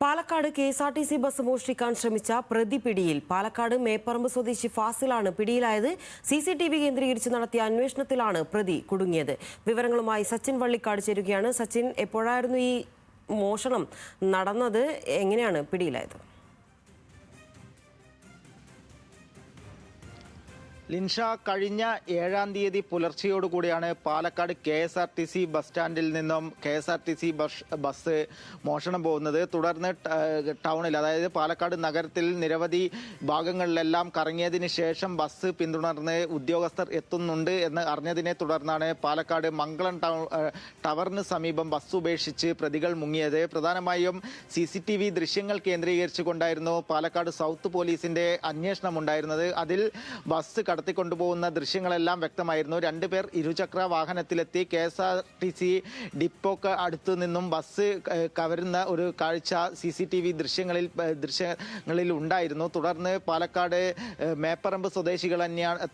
Palakkad KSRTC bus മോഷ്ടിക്കാൻ ശ്രമിച്ച പ്രതി പിടിയിൽ. പാലക്കാട് മേപ്പറമ്പ് സ്വദേശി ഫാസിലാണ് പിടിയിലായത്. CCTV കേന്ദ്രീകരിച്ച് നടത്തിയ അന്വേഷണത്തിലാണ് പ്രതി കുടുങ്ങിയത്. വിവരങ്ങളുമായി സച്ചിൻ വള്ളിക്കാട് ചേരുകയാണ്. സച്ചിൻ, എപ്പോഴായിരുന്നു ഈ മോഷണം നടന്നത്? എങ്ങനെയാണ് പിടിയിലായത്? ലിൻഷ, കഴിഞ്ഞ 7-ാം തീയതി പുലർച്ചെയോടുകൂടിയാണ് പാലക്കാട് KSRTC ബസ് സ്റ്റാൻഡിൽ നിന്നും KSRTC ബസ് മോഷണം പോകുന്നത്. തുടർന്ന് ടൗണിൽ, അതായത് പാലക്കാട് നഗരത്തിൽ നിരവധി ഭാഗങ്ങളിലെല്ലാം കറങ്ങിയതിന് ശേഷം ബസ് പിന്തുടർന്ന് ഉദ്യോഗസ്ഥർ എത്തുന്നുണ്ട് എന്ന് അറിഞ്ഞതിനെ തുടർന്നാണ് പാലക്കാട് മംഗളം ടവറിന് സമീപം ബസ് ഉപേക്ഷിച്ച് പ്രതികൾ മുങ്ങിയത്. പ്രധാനമായും CCTV ദൃശ്യങ്ങൾ കേന്ദ്രീകരിച്ചുകൊണ്ടായിരുന്നു പാലക്കാട് സൗത്ത് പോലീസിന്റെ അന്വേഷണം ഉണ്ടായിരുന്നത്. അതിൽ ബസ് കടത്തിക്കൊണ്ടുപോകുന്ന ദൃശ്യങ്ങളെല്ലാം വ്യക്തമായിരുന്നു. രണ്ടുപേർ ഇരുചക്ര വാഹനത്തിലെത്തി KSRTC ഡിപ്പോക്ക് അടുത്തു നിന്നും ബസ് കവരുന്ന ഒരു കാഴ്ച CCTV ദൃശ്യങ്ങളിൽ ഉണ്ടായിരുന്നു. തുടർന്ന് പാലക്കാട് മേപ്പറമ്പ് സ്വദേശികൾ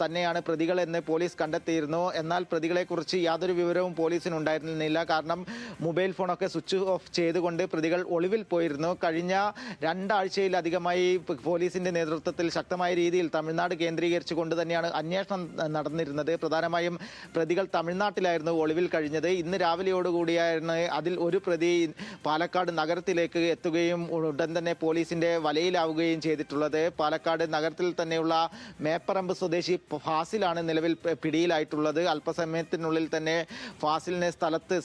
തന്നെയാണ് പ്രതികളെന്ന് പോലീസ് കണ്ടെത്തിയിരുന്നു. എന്നാൽ പ്രതികളെക്കുറിച്ച് യാതൊരു വിവരവും പോലീസിനുണ്ടായിരുന്നില്ല. കാരണം മൊബൈൽ ഫോണൊക്കെ സ്വിച്ച് ഓഫ് ചെയ്തുകൊണ്ട് പ്രതികൾ ഒളിവിൽ പോയിരുന്നു. കഴിഞ്ഞ 2 ആഴ്ചയിലധികമായി പോലീസിന്റെ നേതൃത്വത്തിൽ ശക്തമായ രീതിയിൽ തമിഴ്നാട് കേന്ദ്രീകരിച്ചുകൊണ്ട് തന്നെയാണ് അന്വേഷണം നടന്നിരുന്നത്. പ്രധാനമായും പ്രതികൾ തമിഴ്നാട്ടിലായിരുന്നു ഒളിവിൽ കഴിഞ്ഞത്. ഇന്ന് രാവിലെയോടുകൂടിയാണ് അതിൽ ഒരു പ്രതി പാലക്കാട് നഗരത്തിലേക്ക് എത്തുകയും ഉടൻ തന്നെ പോലീസിന്റെ വലയിലാവുകയും ചെയ്തിട്ടുള്ളത്. പാലക്കാട് നഗരത്തിൽ തന്നെയുള്ള മേപ്പറമ്പ് സ്വദേശി ഫാസിലാണ് നിലവിൽ പിടിയിലായിട്ടുള്ളത്. അല്പസമയത്തിനുള്ളിൽ തന്നെ ഫാസിലിനെ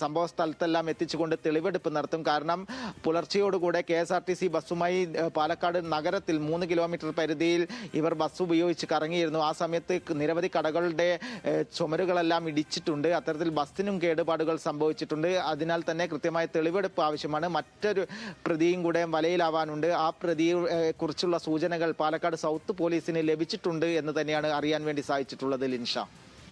സംഭവ സ്ഥലത്തെല്ലാം എത്തിച്ചുകൊണ്ട് തെളിവെടുപ്പ് നടത്തും. കാരണം പുലർച്ചയോടുകൂടെ KSRTC ബസ്സുമായി പാലക്കാട് നഗരത്തിൽ 3 കിലോമീറ്റർ പരിധിയിൽ ഇവർ ബസ് ഉപയോഗിച്ച് കറങ്ങിയിരുന്നു. ആ സമയത്ത് നിരവധി കടകളുടെ ചുമരുകളെല്ലാം ഇടിച്ചിട്ടുണ്ട്. അത്തരത്തിൽ ബസ്സിനും കേടുപാടുകൾ സംഭവിച്ചിട്ടുണ്ട്. അതിനാൽ തന്നെ കൃത്യമായ തെളിവെടുപ്പ് ആവശ്യമാണ്. മറ്റൊരു പ്രതിയും കൂടെ വലയിലാവാനുണ്ട്. ആ പ്രതിയെ കുറിച്ചുള്ള സൂചനകൾ പാലക്കാട് സൗത്ത് പോലീസിന് ലഭിച്ചിട്ടുണ്ട് എന്ന് തന്നെയാണ് അറിയാൻ വേണ്ടി സാധിച്ചിട്ടുള്ളത്. ലിൻഷ.